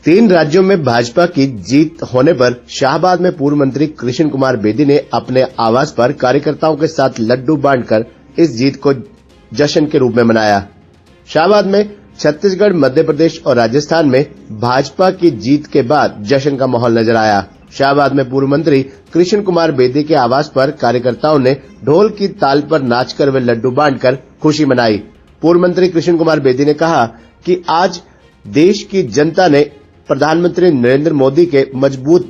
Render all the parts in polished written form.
तीन राज्यों में भाजपा की जीत होने पर शाहबाद में पूर्व मंत्री कृष्ण कुमार बेदी ने अपने आवास पर कार्यकर्ताओं के साथ लड्डू बांटकर इस जीत को जश्न के रूप में मनाया। शाहबाद में छत्तीसगढ़, मध्य प्रदेश और राजस्थान में भाजपा की जीत के बाद जश्न का माहौल नजर आया। शाहबाद में पूर्व मंत्री कृष्ण कुमार बेदी के आवास पर कार्यकर्ताओं ने ढोल की ताल पर नाचकर वे लड्डू बांटकर खुशी मनाई। पूर्व मंत्री कृष्ण कुमार बेदी ने कहा कि आज देश की जनता ने प्रधानमंत्री नरेंद्र मोदी के मजबूत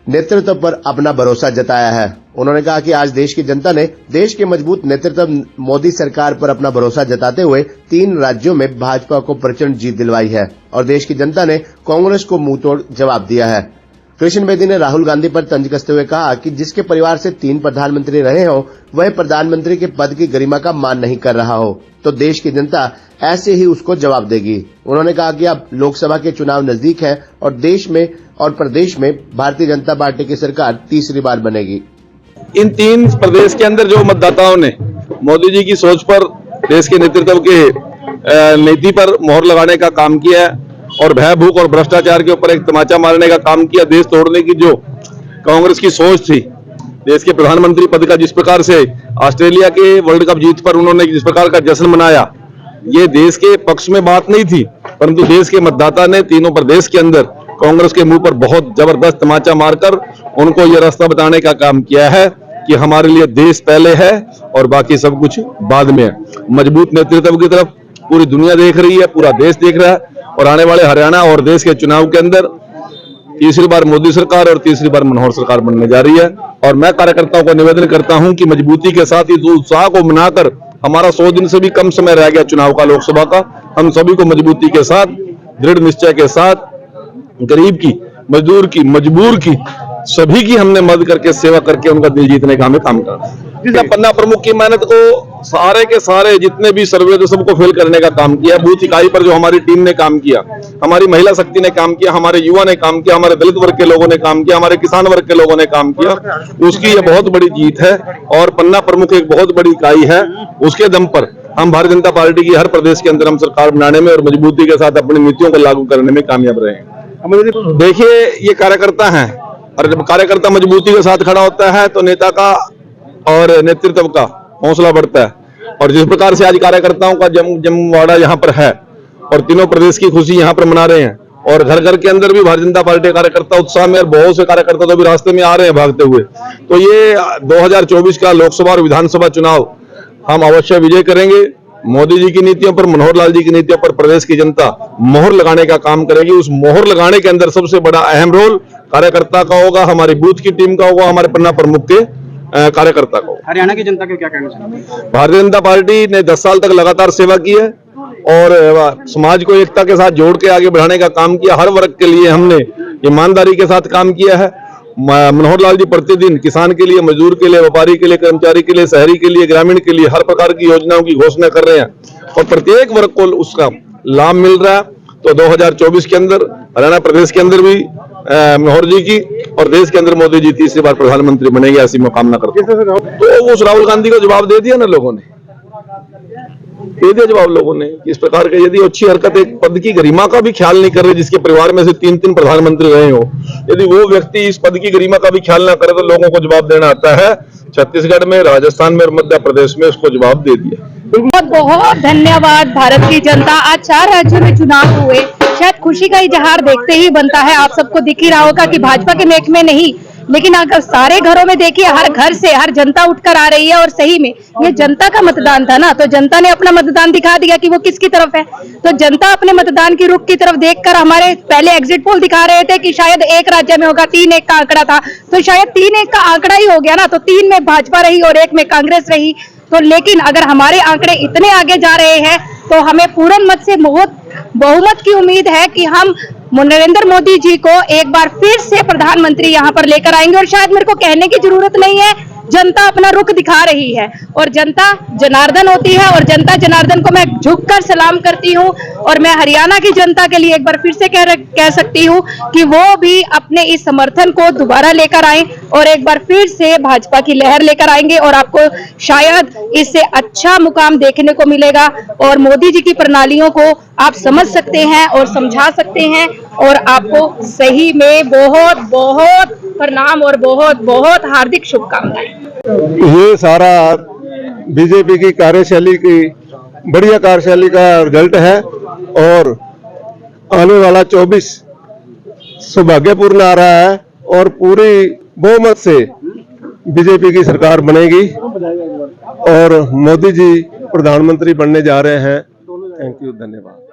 नेतृत्व पर अपना भरोसा जताया है। उन्होंने कहा कि आज देश की जनता ने देश के मजबूत नेतृत्व मोदी सरकार पर अपना भरोसा जताते हुए तीन राज्यों में भाजपा को प्रचंड जीत दिलवाई है और देश की जनता ने कांग्रेस को मुंहतोड़ जवाब दिया है। कृष्ण बेदी ने राहुल गांधी पर तंज कसते हुए कहा कि जिसके परिवार से तीन प्रधानमंत्री रहे हो वह प्रधानमंत्री के पद की गरिमा का मान नहीं कर रहा हो तो देश की जनता ऐसे ही उसको जवाब देगी। उन्होंने कहा कि अब लोकसभा के चुनाव नजदीक है और देश में और प्रदेश में भारतीय जनता पार्टी की सरकार तीसरी बार बनेगी। इन तीन प्रदेश के अंदर जो मतदाताओं ने मोदी जी की सोच पर, देश के नेतृत्व के नीति पर मोहर लगाने का काम किया है और भय, भूख और भ्रष्टाचार के ऊपर एक तमाचा मारने का काम किया। देश तोड़ने की जो कांग्रेस की सोच थी, देश के प्रधानमंत्री पद का जिस प्रकार से ऑस्ट्रेलिया के वर्ल्ड कप जीत पर उन्होंने जिस प्रकार का जश्न मनाया, ये देश के पक्ष में बात नहीं थी, परंतु देश के मतदाता ने तीनों प्रदेश के अंदर कांग्रेस के मुंह पर बहुत जबरदस्त तमाचा मारकर उनको ये रास्ता बताने का काम किया है कि हमारे लिए देश पहले है और बाकी सब कुछ बाद में है। मजबूत नेतृत्व की तरफ पूरी दुनिया देख रही है, पूरा देश देख रहा है और आने वाले हरियाणा और देश के चुनाव के अंदर तीसरी बार मोदी सरकार और तीसरी बार मनोहर सरकार बनने जा रही है। और मैं कार्यकर्ताओं को निवेदन करता हूं कि मजबूती के साथ इस उत्साह को मनाकर, हमारा 100 दिन से भी कम समय रह गया चुनाव का, लोकसभा का, हम सभी को मजबूती के साथ, दृढ़ निश्चय के साथ, गरीब की, मजदूर की, मजबूर की, सभी की हमने मदद करके, सेवा करके उनका दिल जीतने का हमें काम करना है। पन्ना प्रमुख की मेहनत को सारे के सारे जितने भी सर्वे थे सबको फेल करने का काम किया। बूथ इकाई पर जो हमारी टीम ने काम किया, हमारी महिला शक्ति ने काम किया, हमारे युवा ने काम किया, हमारे दलित वर्ग के लोगों ने काम किया, हमारे किसान वर्ग के लोगों ने काम किया, उसकी ये बहुत बड़ी जीत है। और पन्ना प्रमुख एक बहुत बड़ी इकाई है, उसके दम पर हम भारतीय जनता पार्टी की हर प्रदेश के अंदर हम सरकार बनाने में और मजबूती के साथ अपनी नीतियों को लागू करने में कामयाब रहे। देखिए, ये कार्यकर्ता है और जब कार्यकर्ता मजबूती के साथ खड़ा होता है तो नेता का और नेतृत्व का हौसला बढ़ता है। और जिस प्रकार से आज कार्यकर्ताओं का जमवाड़ा यहाँ पर है और तीनों प्रदेश की खुशी यहाँ पर मना रहे हैं और घर घर के अंदर भी भारतीय जनता पार्टी कार्यकर्ता उत्साह में और बहुत से कार्यकर्ता तो भी रास्ते में आ रहे हैं भागते हुए, तो ये 2024 का लोकसभा और विधानसभा चुनाव हम अवश्य विजय करेंगे। मोदी जी की नीतियों पर, मनोहर लाल जी की नीतियों पर प्रदेश की जनता मोहर लगाने का काम करेगी। उस मोहर लगाने के अंदर सबसे बड़ा अहम रोल कार्यकर्ता का होगा, हमारी बूथ की टीम का होगा, हमारे पन्ना प्रमुख के कार्यकर्ता को। हरियाणा की जनता को क्या कहना चाहते हैं? भारतीय जनता पार्टी ने 10 साल तक लगातार सेवा की है और समाज को एकता के साथ जोड़ के आगे बढ़ाने का काम किया। हर वर्ग के लिए हमने ईमानदारी के साथ काम किया है। मनोहर लाल जी प्रतिदिन किसान के लिए, मजदूर के लिए, व्यापारी के लिए, कर्मचारी के लिए, शहरी के लिए, ग्रामीण के लिए हर प्रकार की योजनाओं की घोषणा कर रहे हैं और प्रत्येक वर्ग को उसका लाभ मिल रहा है। तो 2024 के अंदर हरियाणा प्रदेश के अंदर भी मनोहर जी की और देश के अंदर मोदी जी तीसरी बार प्रधानमंत्री बनेंगे, ऐसी मैं कामना करता हूं। तो उस राहुल गांधी को जवाब दे दिया ना लोगों ने, दे दिया जवाब लोगों ने। इस प्रकार के यदि अच्छी हरकत, एक पद की गरिमा का भी ख्याल नहीं कर रहे, जिसके परिवार में से तीन प्रधानमंत्री रहे हो, यदि वो व्यक्ति इस पद की गरिमा का भी ख्याल ना करे तो लोगों को जवाब देना आता है। छत्तीसगढ़ में, राजस्थान में और मध्य प्रदेश में उसको जवाब दे दिया। बहुत बहुत धन्यवाद भारत की जनता। आज 4 राज्यों में चुनाव हुए, शायद खुशी का इजहार देखते ही बनता है। आप सबको दिख ही रहा होगा कि भाजपा के मेक में नहीं, लेकिन अगर सारे घरों में देखिए, हर घर से हर जनता उठकर आ रही है और सही में ये जनता का मतदान था ना, तो जनता ने अपना मतदान दिखा दिया कि वो किसकी तरफ है। तो जनता अपने मतदान की रुख की तरफ देखकर, हमारे पहले एग्जिट पोल दिखा रहे थे कि शायद एक राज्य में होगा, 3-1 का आंकड़ा था, तो शायद 3-1 का आंकड़ा ही हो गया ना। तो 3 में भाजपा रही और 1 में कांग्रेस रही। तो लेकिन अगर हमारे आंकड़े इतने आगे जा रहे हैं तो हमें पूर्ण मत से बहुमत की उम्मीद है कि हम नरेंद्र मोदी जी को एक बार फिर से प्रधानमंत्री यहाँ पर लेकर आएंगे। और शायद मेरे को कहने की जरूरत नहीं है, जनता अपना रुख दिखा रही है और जनता जनार्दन होती है और जनता जनार्दन को मैं झुककर सलाम करती हूँ। और मैं हरियाणा की जनता के लिए एक बार फिर से कह सकती हूँ कि वो भी अपने इस समर्थन को दोबारा लेकर आए और एक बार फिर से भाजपा की लहर लेकर आएंगे और आपको शायद इससे अच्छा मुकाम देखने को मिलेगा और मोदी जी की प्रणालियों को आप समझ सकते हैं और समझा सकते हैं और आपको सही में बहुत बहुत प्रणाम और बहुत बहुत हार्दिक शुभकामनाएं। ये सारा बीजेपी की कार्यशैली की बढ़िया कार्यशैली का रिजल्ट है और आने वाला 24 सौभाग्यपूर्ण आ रहा है और पूरी बहुमत से बीजेपी की सरकार बनेगी और मोदी जी प्रधानमंत्री बनने जा रहे हैं। थैंक यू, धन्यवाद।